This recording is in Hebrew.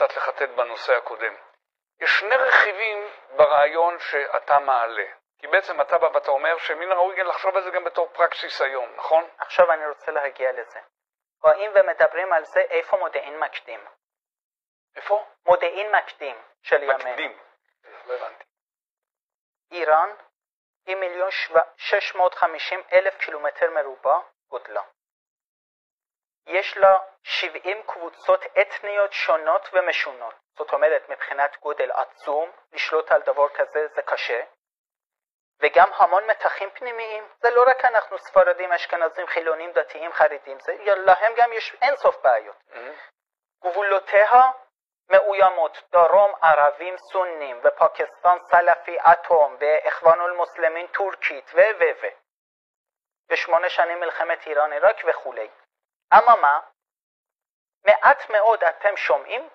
קצת לחטט בנושא הקודם. יש שני רכיבים ברעיון שאתה מעלה. כי בעצם אתה בא ואתה אומר שמן הראוי לחשוב על זה גם בתור פרקסיס היום, נכון? עכשיו אני רוצה להגיע לזה. רואים ומדברים על זה איפה מודיעין מקדים. איפה? מודיעין מקדים של ימינו. מקדים. לא הבנתי. איראן היא 1,650,000 קילומטר מרובע גודלה. יש לה 70 קבוצות אתניות שונות ומשונות. זאת אומרת, מבחינת גודל עצום, לשלוט על דבר כזה זה קשה. וגם המון מתחים פנימיים. זה לא רק אנחנו ספרדים, אשכנזים, חילונים, דתיים, חרדים. להם גם יש אינסוף בעיות. גבולותיה מאוימות, דרום ערבים סונים, ופקיסטן סלפי אטום, ואחוון المسلمین טורקית, ו8 שנים מלחמת איראן עיראק וכו'. אממה, מעט מאוד אתם שומעים